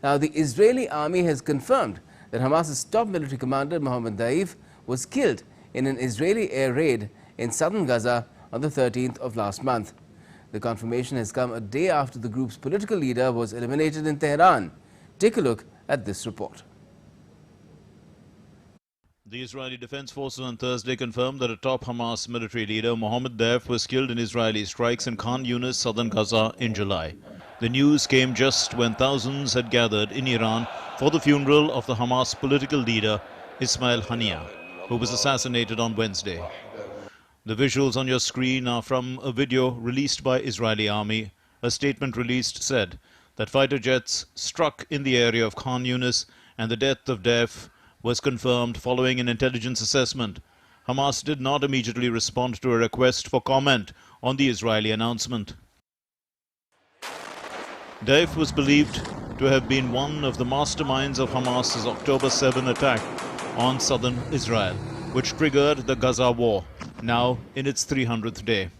Now, the Israeli army has confirmed that Hamas's top military commander, Mohammed Deif, was killed in an Israeli air raid in southern Gaza on the 13th of last month. The confirmation has come a day after the group's political leader was eliminated in Tehran. Take a look at this report. The Israeli Defense Forces on Thursday confirmed that a top Hamas military leader, Mohammed Deif, was killed in Israeli strikes in Khan Yunis, southern Gaza, in July. The news came just when thousands had gathered in Iran for the funeral of the Hamas political leader, Ismail Haniyeh, who was assassinated on Wednesday. The visuals on your screen are from a video released by Israeli army. A statement released said that fighter jets struck in the area of Khan Yunis and the death of Deif was confirmed following an intelligence assessment. Hamas did not immediately respond to a request for comment on the Israeli announcement. Deif was believed to have been one of the masterminds of Hamas's October 7 attack on southern Israel, which triggered the Gaza war, now in its 300th day.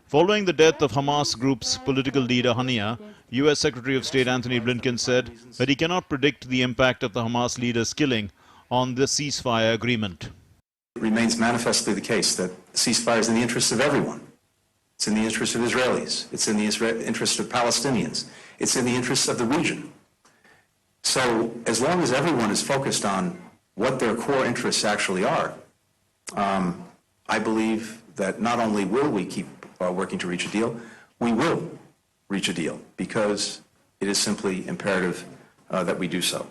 Following the death of Hamas group's political leader Haniyeh, U.S. Secretary of State Anthony Blinken said that he cannot predict the impact of the Hamas leader's killing on the ceasefire agreement. It remains manifestly the case that ceasefire is in the interests of everyone. It's in the interest of Israelis. It's in the interest of Palestinians. It's in the interests of the region. So as long as everyone is focused on what their core interests actually are, I believe that not only will we keep working to reach a deal, we will reach a deal because it is simply imperative that we do so.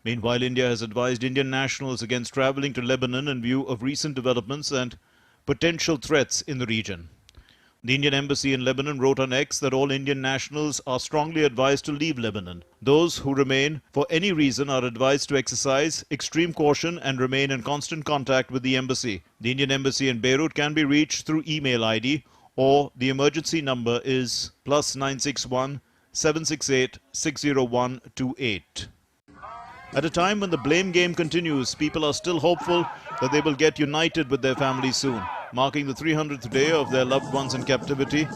Meanwhile, India has advised Indian nationals against traveling to Lebanon in view of recent developments and potential threats in the region. The Indian embassy in Lebanon wrote on X that all Indian nationals are strongly advised to leave Lebanon. Those who remain for any reason are advised to exercise extreme caution and remain in constant contact with the embassy. The Indian embassy in Beirut can be reached through email ID or the emergency number is +961 768 60128. At a time when the blame game continues, people are still hopeful that they will get united with their families soon. Marking the 300th day of their loved ones in captivity,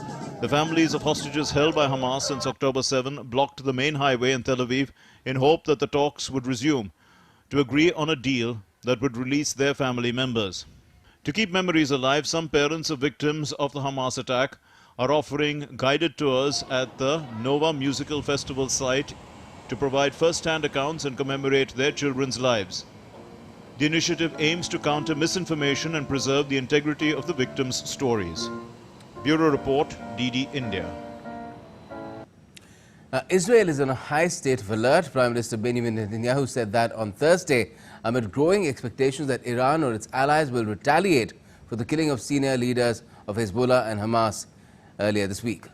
the families of hostages held by Hamas since October 7 blocked the main highway in Tel Aviv in hope that the talks would resume to agree on a deal that would release their family members. To keep memories alive, some parents of victims of the Hamas attack are offering guided tours at the Nova Musical Festival site to provide first-hand accounts and commemorate their children's lives. The initiative aims to counter misinformation and preserve the integrity of the victims' stories. Bureau Report, DD India. Israel is on a high state of alert. Prime Minister Benjamin Netanyahu said that on Thursday amid growing expectations that Iran or its allies will retaliate for the killing of senior leaders of Hezbollah and Hamas earlier this week.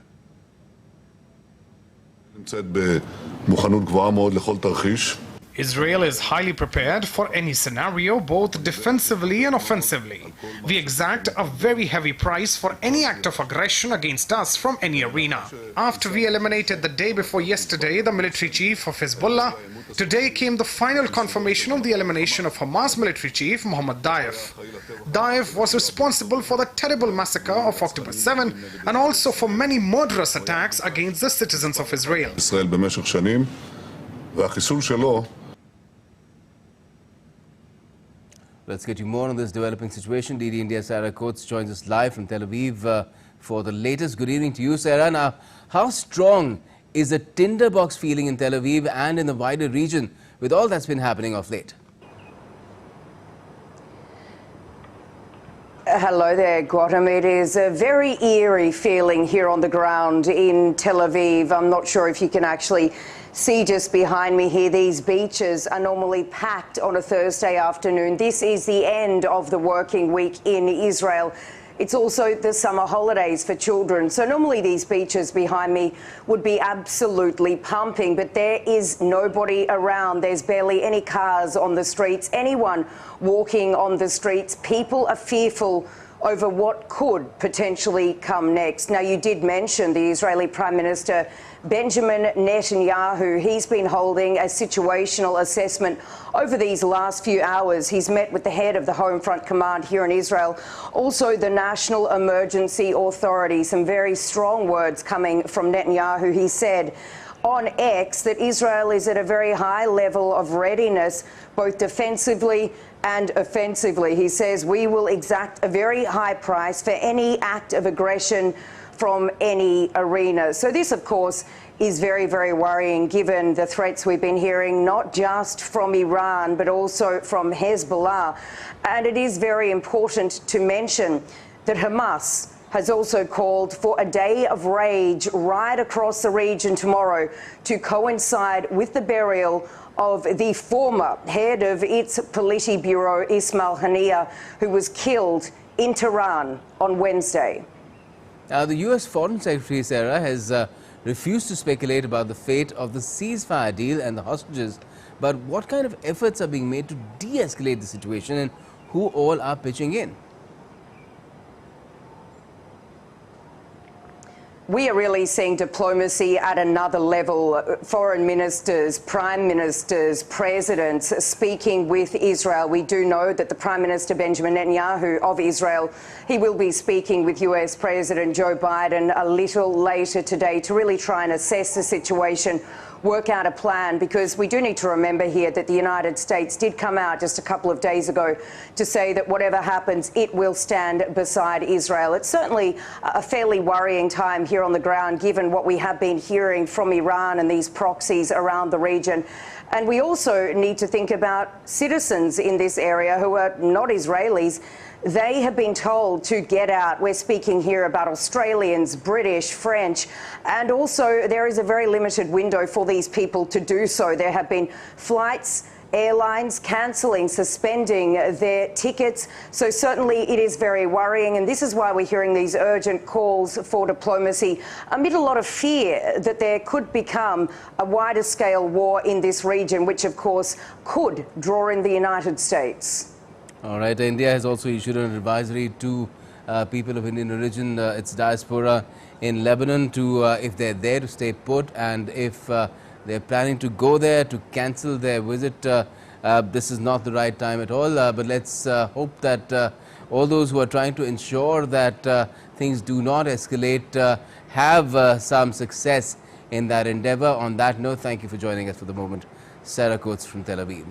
Israel is highly prepared for any scenario, both defensively and offensively. We exact a very heavy price for any act of aggression against us from any arena. After we eliminated the day before yesterday the military chief of Hezbollah, today came the final confirmation of the elimination of Hamas military chief Mohammed Deif. Deif was responsible for the terrible massacre of October 7 and also for many murderous attacks against the citizens of Israel. Let's get you more on this developing situation. DD India Sarah Coates joins us live from Tel Aviv for the latest. Good evening to you, Sarah. Now, how strong is the tinderbox feeling in Tel Aviv and in the wider region with all that's been happening of late? Hello there, Gautam. It is a very eerie feeling here on the ground in Tel Aviv. I'm not sure if you can actually see just behind me here. These beaches are normally packed on a Thursday afternoon. This is the end of the working week in Israel. It's also the summer holidays for children. So normally these beaches behind me would be absolutely pumping, but there is nobody around. There's barely any cars on the streets, anyone walking on the streets. People are fearful over what could potentially come next. Now, you did mention the Israeli Prime Minister Benjamin Netanyahu. He's been holding a situational assessment over these last few hours. He's met with the head of the Home Front Command here in Israel, also the National Emergency Authority. Some very strong words coming from Netanyahu. He said on X that Israel is at a very high level of readiness, both defensively and offensively. He says we will exact a very high price for any act of aggression from any arena. So this, of course, is very, very worrying given the threats we've been hearing, not just from Iran, but also from Hezbollah. And it is very important to mention that Hamas has also called for a day of rage right across the region tomorrow to coincide with the burial of the former head of its Politburo, Ismail Haniyeh, who was killed in Tehran on Wednesday. Now, the U.S. Foreign Secretary, Sarah, has refused to speculate about the fate of the ceasefire deal and the hostages. But what kind of efforts are being made to de-escalate the situation, and who all are pitching in? We are really seeing diplomacy at another level. Foreign ministers, prime ministers, presidents speaking with Israel. We do know that the Prime Minister Benjamin Netanyahu of Israel, he will be speaking with US President Joe Biden a little later today to really try and assess the situation, work out a plan, because we do need to remember here that the United States did come out just a couple of days ago to say that whatever happens, it will stand beside Israel. It's certainly a fairly worrying time here on the ground, given what we have been hearing from Iran and these proxies around the region. And we also need to think about citizens in this area who are not Israelis. They have been told to get out. We're speaking here about Australians, British, French, and also there is a very limited window for these people to do so. There have been flights, airlines cancelling, suspending their tickets. So certainly it is very worrying, and this is why we're hearing these urgent calls for diplomacy amid a lot of fear that there could become a wider scale war in this region, which of course could draw in the United States. All right, India has also issued an advisory to people of Indian origin, its diaspora in Lebanon, to if they're there, to stay put, and if they're planning to go there, to cancel their visit. This is not the right time at all, but let's hope that all those who are trying to ensure that things do not escalate have some success in that endeavor. On that note, thank you for joining us for the moment. Sarah Coates from Tel Aviv.